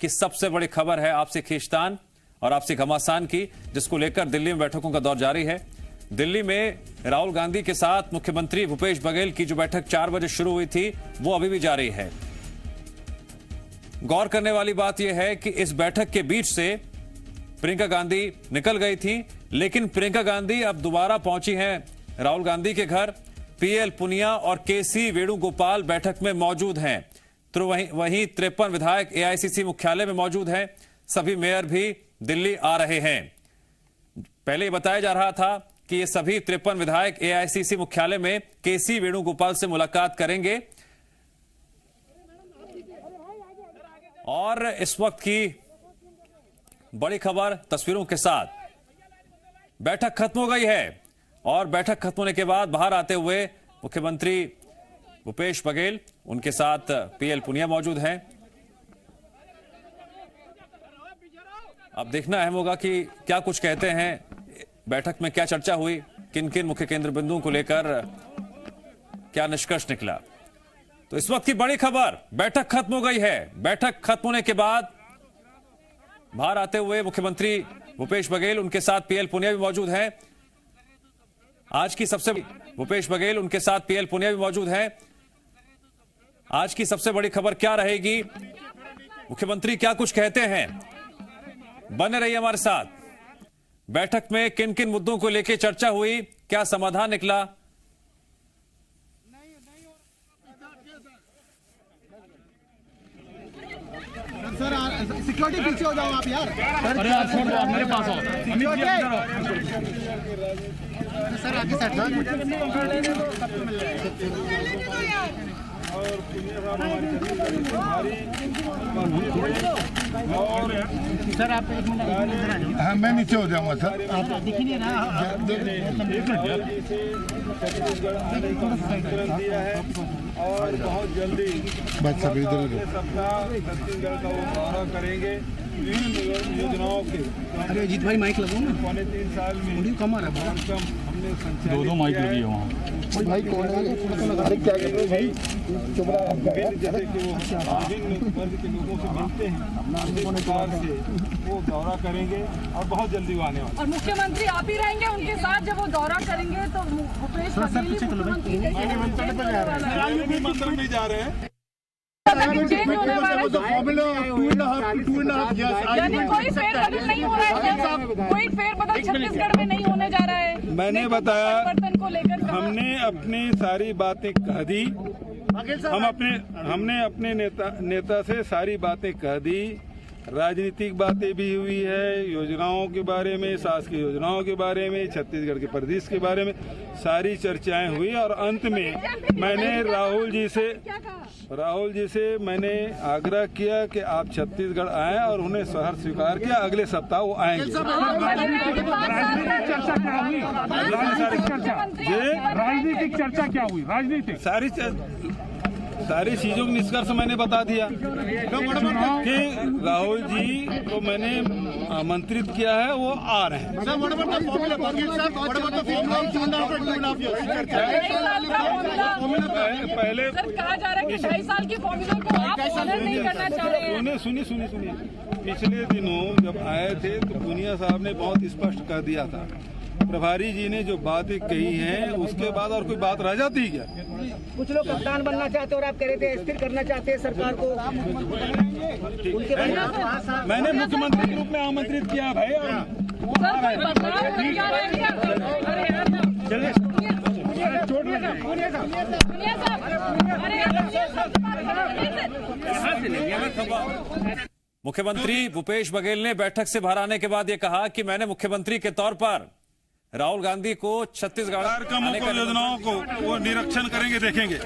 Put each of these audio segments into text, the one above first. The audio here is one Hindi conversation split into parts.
की सबसे बड़ी खबर है आपसी खींचतान और आपसी घमासान की, जिसको लेकर दिल्ली में बैठकों का दौर जारी है। दिल्ली में राहुल गांधी के साथ मुख्यमंत्री भूपेश बघेल की जो बैठक 4 बजे शुरू हुई थी, वो अभी भी जारी है। गौर करने वाली बात यह है कि इस बैठक के बीच से प्रियंका गांधी निकल गई थी, लेकिन प्रियंका गांधी अब दोबारा पहुंची हैं राहुल गांधी के घर। पीएल पुनिया और केसी वेणुगोपाल बैठक में मौजूद हैं, तो वहीं 53 विधायक एआईसीसी मुख्यालय में मौजूद हैं। सभी मेयर भी दिल्ली आ रहे हैं। पहले बताया जा रहा था कि ये सभी 53 विधायक एआईसीसी मुख्यालय में केसी वेणुगोपाल से मुलाकात करेंगे। और इस वक्त की बड़ी खबर तस्वीरों के साथ, बैठक खत्म हो गई है और बैठक खत्म होने के बाद बाहर आते हुए मुख्यमंत्री भूपेश बघेल, उनके साथ पीएल पुनिया मौजूद हैं। अब देखना अहम होगा कि क्या कुछ कहते हैं, बैठक में क्या चर्चा हुई, किन किन मुख्य केंद्र बिंदुओं को लेकर क्या निष्कर्ष निकला। तो इस वक्त की बड़ी खबर, बैठक खत्म हो गई है। बैठक खत्म होने के बाद बाहर आते हुए मुख्यमंत्री भूपेश बघेल, उनके साथ पीएल पुनिया भी मौजूद हैं। आज की सबसे भूपेश बघेल, उनके साथ पीएल पुनिया भी मौजूद हैं। आज की सबसे बड़ी खबर क्या रहेगी, मुख्यमंत्री क्या कुछ कहते हैं, बने रहिए हमारे साथ। बैठक में किन किन मुद्दों को लेकर चर्चा हुई, क्या समाधान निकला। सर सिक्योरिटी पीछे हो जाओ आप यार। अरे आप छोड़ दो, आप मेरे पास आओ। सर आगे साइड सर आप एक मिनट। हाँ मैं नीचे हो जाऊंगा सर। आप दिख ही नहीं रहा। दिया है और बहुत जल्दी बस सब इधर छत्तीसगढ़ का वो दौरा करेंगे। विभिन्न योजनाओं के अरे जीत भाई माइक लगाओ ना। 3 साल में कम आ रहा है। कम हमने संचालित दो माइक लगी है वहाँ। भाई कौन है? क्या कर रहे हो भाई? चुप रहा। जैसे कि वो विभिन्न वर्ग के लोगों से मिलते हैं, अपने प्रकार से वो दौरा करेंगे और बहुत जल्दी वो आने वाले। और मुख्यमंत्री आप ही रहेंगे उनके साथ जब वो दौरा करेंगे, तो भूपेश बघेल मंत्र भी जा रहे हैं। चेंज होने वाला है, यानी कोई फेरबदल नहीं हो रहा है। कोई फेरबदल छत्तीसगढ़ में नहीं होने जा रहा है। मैंने बताया, परिवर्तन को लेकर हमने अपनी सारी बातें कह दी। हमने अपने नेता से सारी बातें कह दी। राजनीतिक बातें भी हुई है, योजनाओं के बारे में, शासकीय योजनाओं के बारे में, छत्तीसगढ़ के प्रदेश के बारे में सारी चर्चाएं हुई। और अंत में मैंने राहुल जी से मैंने आग्रह किया कि आप छत्तीसगढ़ आएं और उन्हें शहर स्वीकार किया। अगले सप्ताह वो आएंगे। राजनीतिक चर्चा क्या हुई? राजनीतिक सारी चीजों का निष्कर्ष मैंने बता दिया कि राहुल जी को मैंने आमंत्रित किया है, वो आ रहे हैं। पहले कहा जा रहा है कि 2.5 साल की फॉर्मूला को आप ऑनर नहीं करना चाह रहे हैं। सुनिए। पिछले दिनों जब आए थे तो पुनिया साहब ने बहुत स्पष्ट कह दिया था, प्रभारी जी ने जो बातें कही हैं उसके बाद और कोई बात रह जाती है क्या? कुछ लोग कप्तान बनना चाहते और आप कह रहे थे स्थिर करना चाहते हैं सरकार को। उनके मैंने मुख्यमंत्री के रूप में आमंत्रित किया भाई। मुख्यमंत्री भूपेश बघेल ने बैठक से बाहर आने के बाद यह कहा कि मैंने मुख्यमंत्री के तौर पर राहुल गांधी को छत्तीसगढ़ कार्यक्रमों को, योजनाओं को वो निरीक्षण करेंगे, देखेंगे।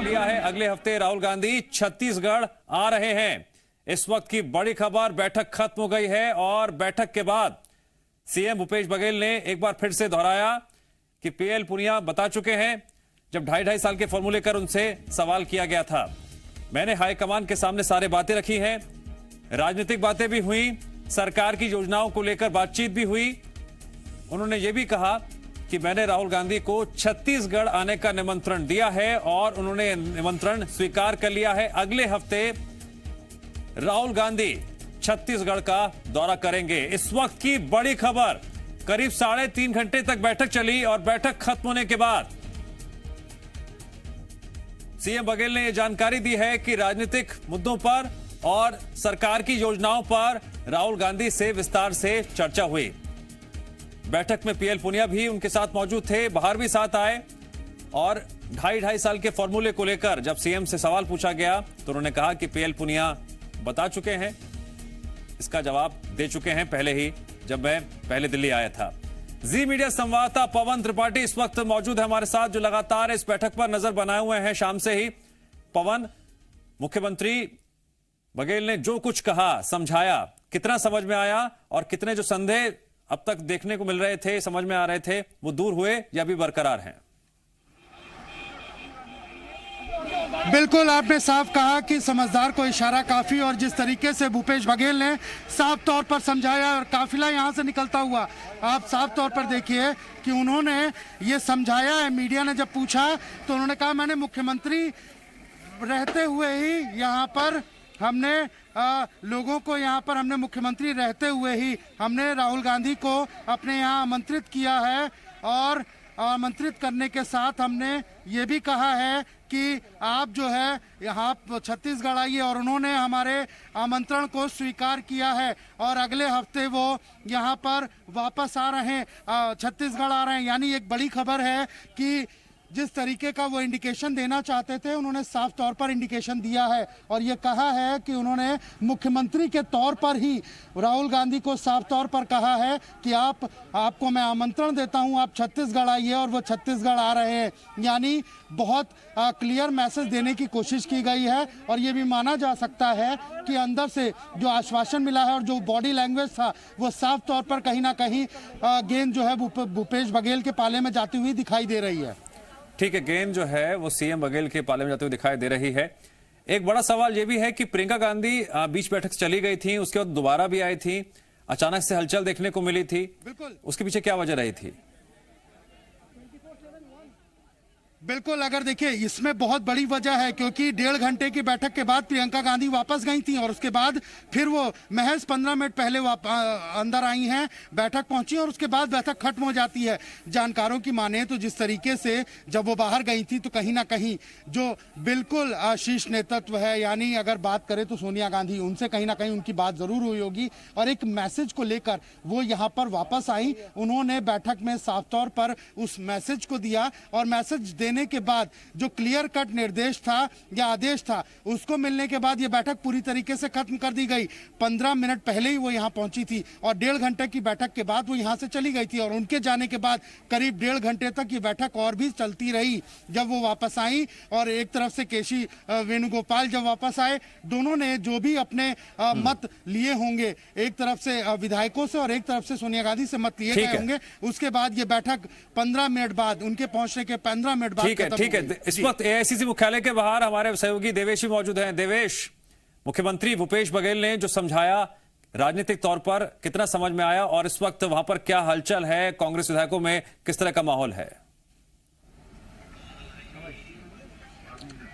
लिया है अगले हफ्ते राहुल गांधी छत्तीसगढ़ आ रहे हैं। इस वक्त की बड़ी खबर, बैठक खत्म हो गई है और बैठक के बाद सीएम भूपेश बघेल ने एक बार फिर से दोहराया कि पीएल पुनिया बता चुके हैं, जब 2.5 साल के फॉर्मूले कर उनसे सवाल किया गया था। मैंने हाईकमान के सामने सारे बातें रखी हैं, राजनीतिक बातें भी हुई, सरकार की योजनाओं को लेकर बातचीत भी हुई। उन्होंने ये भी कहा कि मैंने राहुल गांधी को छत्तीसगढ़ आने का निमंत्रण दिया है और उन्होंने निमंत्रण स्वीकार कर लिया है। अगले हफ्ते राहुल गांधी छत्तीसगढ़ का दौरा करेंगे। इस वक्त की बड़ी खबर, करीब 3.5 घंटे तक बैठक चली और बैठक खत्म होने के बाद सीएम बघेल ने यह जानकारी दी है कि राजनीतिक मुद्दों पर और सरकार की योजनाओं पर राहुल गांधी से विस्तार से चर्चा हुई। बैठक में पीएल पुनिया भी उनके साथ मौजूद थे, बाहर भी साथ आए और 2.5 साल के फॉर्मूले को लेकर जब सीएम से सवाल पूछा गया तो उन्होंने कहा कि पीएल पुनिया बता चुके हैं, इसका जवाब दे चुके हैं पहले ही, जब मैं पहले दिल्ली आया था। जी मीडिया संवाददाता पवन त्रिपाठी इस वक्त मौजूद है हमारे साथ, जो लगातार इस बैठक पर नजर बनाए हुए हैं शाम से ही। पवन, मुख्यमंत्री बघेल ने जो कुछ कहा, समझाया, कितना समझ में आया और कितने जो संदेह अब तक देखने को मिल रहे थे, समझ में आ रहे थे, वो दूर हुए या भी बरकरार हैं? बिल्कुल, आपने साफ कहा कि समझदार को इशारा काफी, और जिस तरीके से भूपेश बघेल ने साफ तौर पर समझाया और काफिला यहां से निकलता हुआ आप साफ तौर पर देखिए कि उन्होंने ये समझाया है। मीडिया ने जब पूछा तो उन्होंने कहा मैंने मुख्यमंत्री रहते हुए ही यहाँ पर हमने लोगों को यहाँ पर हमने मुख्यमंत्री रहते हुए ही हमने राहुल गांधी को अपने यहाँ आमंत्रित किया है, और आमंत्रित करने के साथ हमने ये भी कहा है कि आप जो है यहाँ छत्तीसगढ़ आइए, और उन्होंने हमारे आमंत्रण को स्वीकार किया है और अगले हफ्ते वो यहाँ पर वापस आ रहे हैं, छत्तीसगढ़ आ रहे हैं। यानी एक बड़ी खबर है कि जिस तरीके का वो इंडिकेशन देना चाहते थे उन्होंने साफ तौर पर इंडिकेशन दिया है, और ये कहा है कि उन्होंने मुख्यमंत्री के तौर पर ही राहुल गांधी को साफ तौर पर कहा है कि आपको मैं आमंत्रण देता हूं, आप छत्तीसगढ़ आइए, और वो छत्तीसगढ़ आ रहे हैं। यानी बहुत क्लियर मैसेज देने की कोशिश की गई है, और ये भी माना जा सकता है कि अंदर से जो आश्वासन मिला है और जो बॉडी लैंग्वेज था वो साफ तौर पर कहीं ना कहीं गेंद जो है भूपेश बघेल के पाले में जाती हुई दिखाई दे रही है। ठीक है, गेंद जो है वो सीएम बघेल के पाले में जाते हुए दिखाई दे रही है। एक बड़ा सवाल ये भी है कि प्रियंका गांधी बीच बैठक से चली गई थी, उसके बाद दोबारा भी आई थी, अचानक से हलचल देखने को मिली थी, उसके पीछे क्या वजह रही थी? बिल्कुल, अगर देखिए इसमें बहुत बड़ी वजह है, क्योंकि 1.5 घंटे की बैठक के बाद प्रियंका गांधी वापस गई थी और उसके बाद फिर वो महज 15 मिनट पहले अंदर आई हैं, बैठक पहुंची और उसके बाद बैठक खत्म हो जाती है। जानकारों की माने तो जिस तरीके से जब वो बाहर गई थी तो कहीं ना कहीं जो बिल्कुल शीर्ष नेतृत्व है, यानी अगर बात करें तो सोनिया गांधी, उनसे कहीं ना कहीं उनकी बात जरूर हुई होगी और एक मैसेज को लेकर वो यहाँ पर वापस आई। उन्होंने बैठक में साफ तौर पर उस मैसेज को दिया, और मैसेज देने के बाद जो क्लियर कट निर्देश था या आदेश था उसको मिलने के बाद ये बैठक पूरी तरीके से खत्म कर दी गई। 15 मिनट पहले ही वो यहाँ पहुंची थी और 1.5 घंटे की बैठक के बाद वो यहाँ से चली गई थी, और उनके जाने के बाद करीब 1.5 घंटे तक ये बैठक और भी चलती रही। जब वो वापस आई और एक तरफ से केसी वेणुगोपाल जब वापस आए, दोनों ने जो भी अपने मत लिए होंगे, एक तरफ से विधायकों से और एक तरफ से सोनिया गांधी से मत लिए गए होंगे, उसके बाद ये बैठक 15 मिनट बाद, उनके पहुंचने के 15 मिनट बाद ठीक है। इस वक्त एआईसीसी मुख्यालय के बाहर हमारे सहयोगी देवेश भी मौजूद हैं। देवेश, मुख्यमंत्री भूपेश बघेल ने जो समझाया राजनीतिक तौर पर कितना समझ में आया, और इस वक्त वहां पर क्या हलचल है, कांग्रेस विधायकों में किस तरह का माहौल है?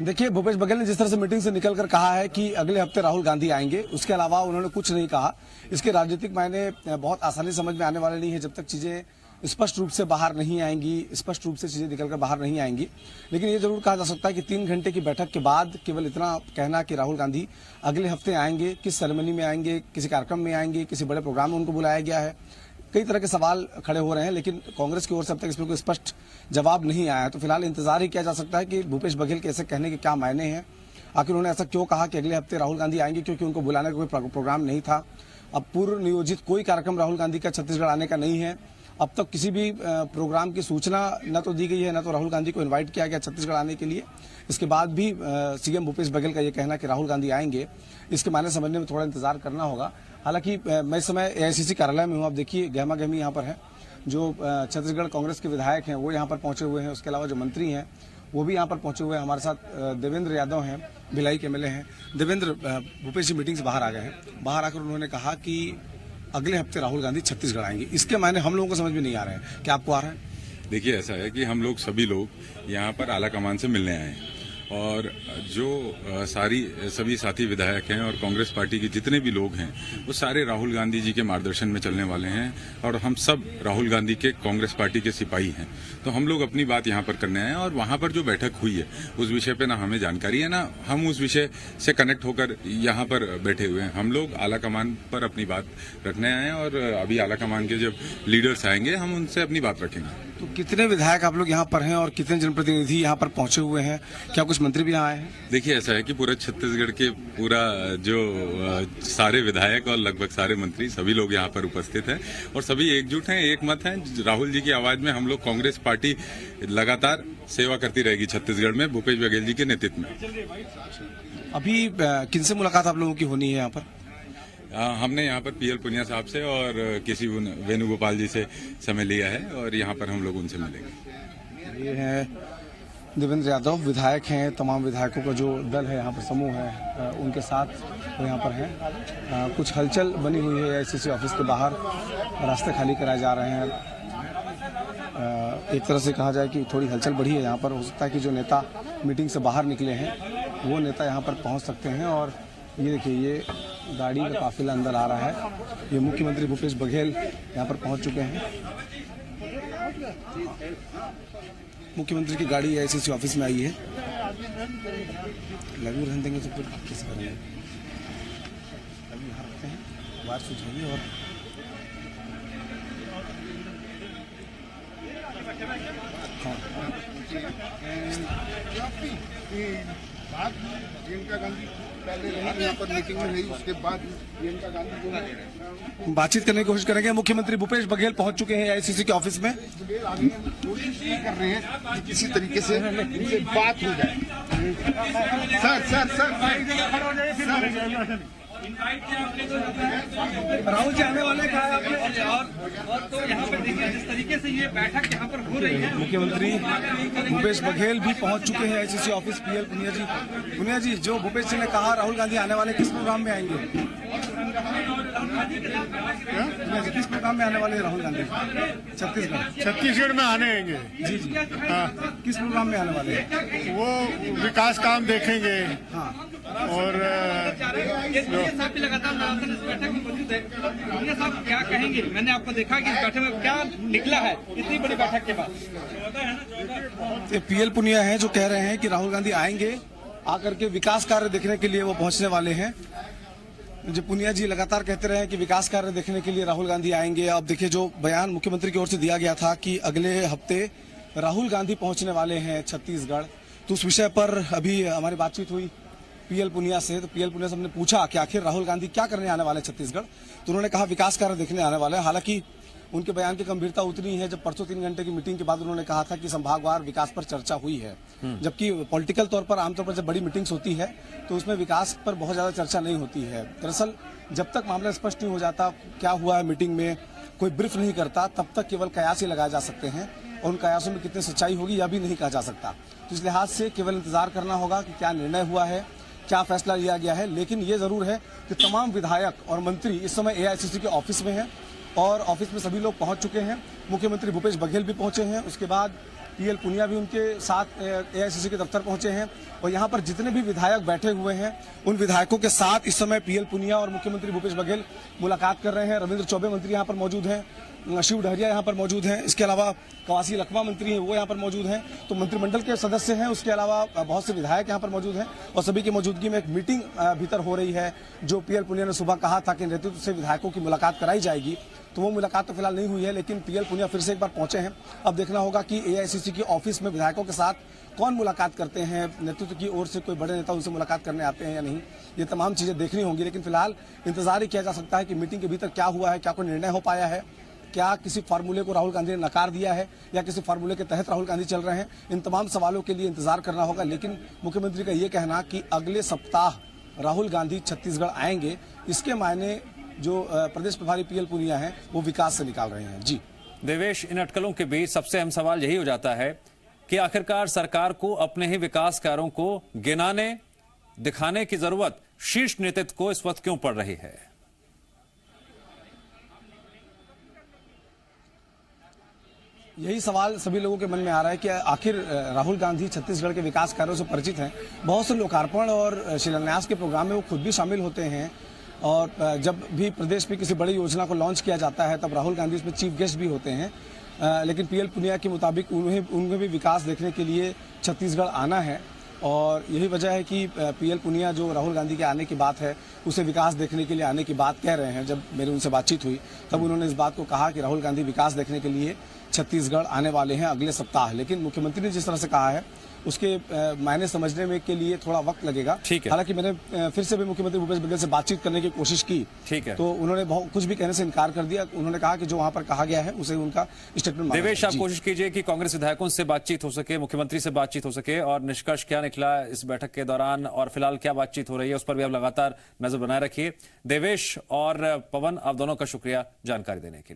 देखिए, भूपेश बघेल ने जिस तरह से मीटिंग से निकलकर कहा है कि अगले हफ्ते राहुल गांधी आएंगे, उसके अलावा उन्होंने कुछ नहीं कहा। इसके राजनीतिक मायने बहुत आसानी समझ में आने वाले नहीं है जब तक चीजें स्पष्ट रूप से बाहर नहीं आएंगी, स्पष्ट रूप से चीजें निकलकर बाहर नहीं आएंगी। लेकिन ये जरूर कहा जा सकता है कि 3 घंटे की बैठक के बाद केवल इतना कहना कि राहुल गांधी अगले हफ्ते आएंगे, किस सेरेमनी में आएंगे, किसी कार्यक्रम में आएंगे, किसी बड़े प्रोग्राम में उनको बुलाया गया है, कई तरह के सवाल खड़े हो रहे हैं, लेकिन कांग्रेस की ओर से अब तक इसमें कोई स्पष्ट जवाब नहीं आया है। तो फिलहाल इंतजार ही किया जा सकता है कि भूपेश बघेल के ऐसे कहने के क्या मायने हैं, आखिर उन्होंने ऐसा क्यों कहा कि अगले हफ्ते राहुल गांधी आएंगे, क्योंकि उनको बुलाने का कोई प्रोग्राम नहीं था। अब पूर्व नियोजित कोई कार्यक्रम राहुल गांधी का छत्तीसगढ़ आने का नहीं है। अब तक किसी भी प्रोग्राम की सूचना न तो दी गई है, न तो राहुल गांधी को इनवाइट किया गया छत्तीसगढ़ आने के लिए। इसके बाद भी सीएम भूपेश बघेल का ये कहना कि राहुल गांधी आएंगे, इसके मायने समझने में थोड़ा इंतजार करना होगा। हालांकि मैं इस समय एआईसीसी कार्यालय में हूँ। आप देखिए गहमा गहमी यहाँ पर है। जो छत्तीसगढ़ कांग्रेस के विधायक हैं वो यहाँ पर पहुंचे हुए हैं, उसके अलावा जो मंत्री हैं वो भी यहाँ पर पहुंचे हुए हैं। हमारे साथ देवेंद्र यादव हैं, भिलाई के एमएलए हैं। देवेंद्र, भूपेश जी मीटिंग से बाहर आ गए हैं। बाहर आकर उन्होंने कहा कि अगले हफ्ते राहुल गांधी छत्तीसगढ़ आएंगे। इसके मायने हम लोगों को समझ में नहीं आ रहे हैं। क्या आपको आ रहा है? देखिए, ऐसा है कि हम लोग सभी लोग यहाँ पर आला कमान से मिलने आए हैं और जो सभी साथी विधायक हैं और कांग्रेस पार्टी के जितने भी लोग हैं वो सारे राहुल गांधी जी के मार्गदर्शन में चलने वाले हैं और हम सब राहुल गांधी के कांग्रेस पार्टी के सिपाही हैं। तो हम लोग अपनी बात यहाँ पर करने आए हैं और वहाँ पर जो बैठक हुई है उस विषय पे ना हमें जानकारी है, ना हम उस विषय से कनेक्ट होकर यहाँ पर बैठे हुए हैं। हम लोग आला कमान पर अपनी बात रखने आए हैं और अभी आला कमान के जब लीडर्स आएंगे हम उनसे अपनी बात रखेंगे। तो कितने विधायक आप लोग यहाँ पर हैं और कितने जनप्रतिनिधि यहाँ पर पहुंचे हुए हैं? क्या कुछ मंत्री भी यहाँ आए हैं? देखिए, ऐसा है कि पूरा छत्तीसगढ़ के पूरा जो सारे विधायक और लगभग सारे मंत्री सभी लोग यहाँ पर उपस्थित हैं और सभी एकजुट हैं, एक मत हैं। राहुल जी की आवाज में हम लोग कांग्रेस पार्टी लगातार सेवा करती रहेगी छत्तीसगढ़ में भूपेश बघेल जी के नेतृत्व में। अभी किनसे मुलाकात आप लोगों की होनी है यहाँ पर? हमने यहाँ पर पीएल पुनिया साहब से और किसी वेणुगोपाल जी से समय लिया है और यहाँ पर हम लोग उनसे मिलेंगे। ये है देवेंद्र यादव, विधायक हैं। तमाम विधायकों का जो दल है यहाँ पर, समूह है, उनके साथ वो यहाँ पर हैं। कुछ हलचल बनी हुई है एआईसीसी ऑफिस के बाहर, रास्ते खाली कराए जा रहे हैं। एक तरह से कहा जाए कि थोड़ी हलचल बढ़ी है यहाँ पर। हो सकता है कि जो नेता मीटिंग से बाहर निकले हैं वो नेता यहाँ पर पहुँच सकते हैं। और ये देखिए, ये गाड़ी का काफिला अंदर आ रहा है। ये मुख्यमंत्री भूपेश बघेल यहाँ पर पहुँच चुके हैं। मुख्यमंत्री की गाड़ी एआईसीसी ऑफिस में आई है। लघु रहने देंगे तो फिर कैसे करेंगे? अभी यहाँ रखते हैं, बाहर सुझाइए। और प्रियंका गांधी पहले रही यहाँ पर मीटिंग में रही, उसके बाद प्रियंका गांधी जो बातचीत करने की कोशिश करेंगे। मुख्यमंत्री भूपेश बघेल पहुंच चुके हैं एआईसीसी के ऑफिस में। आगे कोशिश ये कर रहे हैं कि किसी तरीके से इनसे बात हो जाए। सर राहुल जी आने वाले कहा आपने, और तो यहाँ पर देखिए जिस तरीके से ये बैठक यहाँ पर हो रही है। मुख्यमंत्री भूपेश बघेल भी पहुंच चुके हैं एआईसीसी ऑफिस। पीएल पुनिया जी, जो भूपेश जी ने कहा राहुल गांधी आने वाले, किस प्रोग्राम में आएंगे? किस प्रोग्राम में आने वाले राहुल गांधी? छत्तीसगढ़ में आने आएंगे। जी हाँ। किस प्रोग्राम में आने वाले? वो विकास काम देखेंगे। हाँ। और साहब भी लगातार इस बैठक में मौजूद है। साहब क्या कहेंगे? मैंने आपको देखा कि इस बैठक में क्या निकला है इतनी बड़ी बैठक के बाद? ये पीएल पुनिया है जो कह रहे हैं कि राहुल गांधी आएंगे, आकर के विकास कार्य देखने के लिए वो पहुंचने वाले हैं। जो पुनिया जी लगातार कहते रहे कि विकास कार्य देखने के लिए राहुल गांधी आएंगे। अब देखिए, जो बयान मुख्यमंत्री की ओर से दिया गया था कि अगले हफ्ते राहुल गांधी पहुंचने वाले हैं छत्तीसगढ़, तो उस विषय पर अभी हमारी बातचीत हुई पीएल पुनिया से। तो पीएल पुनिया से हमने पूछा कि आखिर राहुल गांधी क्या करने आने वाले छत्तीसगढ़, तो उन्होंने कहा विकास कार्य देखने आने वाले हैं। हालांकि उनके बयान की गंभीरता उतनी है जब परसों 3 घंटे की मीटिंग के बाद उन्होंने कहा था कि संभागवार विकास पर चर्चा हुई है, जबकि पॉलिटिकल तौर पर आमतौर पर जब बड़ी मीटिंग्स होती है तो उसमें विकास पर बहुत ज्यादा चर्चा नहीं होती है। दरअसल जब तक मामला स्पष्ट नहीं हो जाता क्या हुआ है मीटिंग में, कोई ब्रीफ नहीं करता, तब तक केवल कयास ही लगाए जा सकते हैं और उन कयासों में कितनी सच्चाई होगी यह भी नहीं कहा जा सकता। तो इस लिहाज से केवल इंतजार करना होगा कि क्या निर्णय हुआ है, क्या फैसला लिया गया है। लेकिन ये जरूर है कि तमाम विधायक और मंत्री इस समय एआईसीसी के ऑफिस में हैं और ऑफिस में सभी लोग पहुंच चुके हैं। मुख्यमंत्री भूपेश बघेल भी पहुंचे हैं, उसके बाद पीएल पुनिया भी उनके साथ एआईसीसी के दफ्तर पहुंचे हैं और यहाँ पर जितने भी विधायक बैठे हुए हैं उन विधायकों के साथ इस समय पीएल पुनिया और मुख्यमंत्री भूपेश बघेल मुलाकात कर रहे हैं। रविंद्र चौबे मंत्री यहाँ पर मौजूद हैं, शिव डहरिया यहाँ पर मौजूद हैं, इसके अलावा कवासी लखमा मंत्री हैं वो यहाँ पर मौजूद हैं। तो मंत्रिमंडल के सदस्य हैं, उसके अलावा बहुत से विधायक यहाँ पर मौजूद हैं और सभी की मौजूदगी में एक मीटिंग भीतर हो रही है। जो पीएल पुनिया ने सुबह कहा था कि नेतृत्व से विधायकों की मुलाकात कराई जाएगी, तो वो मुलाकात तो फिलहाल नहीं हुई है, लेकिन पीएल पुनिया फिर से एक बार पहुंचे हैं। अब देखना होगा कि एआईसीसी की ऑफिस में विधायकों के साथ कौन मुलाकात करते हैं, नेतृत्व की ओर से कोई बड़े नेता उनसे मुलाकात करने आते हैं या नहीं, ये तमाम चीजें देखनी होंगी। लेकिन फिलहाल इंतजार ही किया जा सकता है कि मीटिंग के भीतर क्या हुआ है, क्या कोई निर्णय हो पाया है, क्या किसी फार्मूले को राहुल गांधी ने नकार दिया है या किसी फार्मूले के तहत राहुल गांधी चल रहे हैं। इन तमाम सवालों के लिए इंतजार करना होगा। लेकिन मुख्यमंत्री का ये कहना कि अगले सप्ताह राहुल गांधी छत्तीसगढ़ आएंगे, इसके मायने जो प्रदेश प्रभारी पीएल पुनिया हैं वो विकास से निकाल रहे हैं। जी देवेश, इन अटकलों के बीच सबसे अहम सवाल यही हो जाता है कि आखिरकार सरकार को अपने ही विकास कार्यों को गिनाने दिखाने की जरूरत शीर्ष नेतृत्व को इस वक्त क्यों पड़ रही है। यही सवाल सभी लोगों के मन में आ रहा है कि आखिर राहुल गांधी छत्तीसगढ़ के विकास कार्यों से परिचित हैं। बहुत से लोकार्पण और शिलान्यास के प्रोग्राम में वो खुद भी शामिल होते हैं और जब भी प्रदेश में किसी बड़ी योजना को लॉन्च किया जाता है तब राहुल गांधी उसमें चीफ गेस्ट भी होते हैं। लेकिन पीएल पुनिया के मुताबिक उन्हें भी विकास देखने के लिए छत्तीसगढ़ आना है और यही वजह है कि पीएल पुनिया जो राहुल गांधी के आने की बात है उसे विकास देखने के लिए आने की बात कह रहे हैं। जब मेरी उनसे बातचीत हुई तब उन्होंने इस बात को कहा कि राहुल गांधी विकास देखने के लिए छत्तीसगढ़ आने वाले हैं अगले सप्ताह। लेकिन मुख्यमंत्री ने जिस तरह से कहा है उसके मायने समझने में के लिए थोड़ा वक्त लगेगा। ठीक है। हालांकि मैंने फिर से भी मुख्यमंत्री भूपेश बघेल से बातचीत करने की कोशिश की। ठीक है। तो उन्होंने कुछ भी कहने से इनकार कर दिया। उन्होंने कहा कि जो वहां पर कहा गया है उसे उनका स्टेटमेंट। देवेश, आप कोशिश कीजिए कि कांग्रेस विधायकों से बातचीत हो सके, मुख्यमंत्री से बातचीत हो सके और निष्कर्ष क्या निकला इस बैठक के दौरान और फिलहाल क्या बातचीत हो रही है उस पर भी आप लगातार नजर बनाए रखिए। देवेश और पवन, आप दोनों का शुक्रिया जानकारी देने के लिए।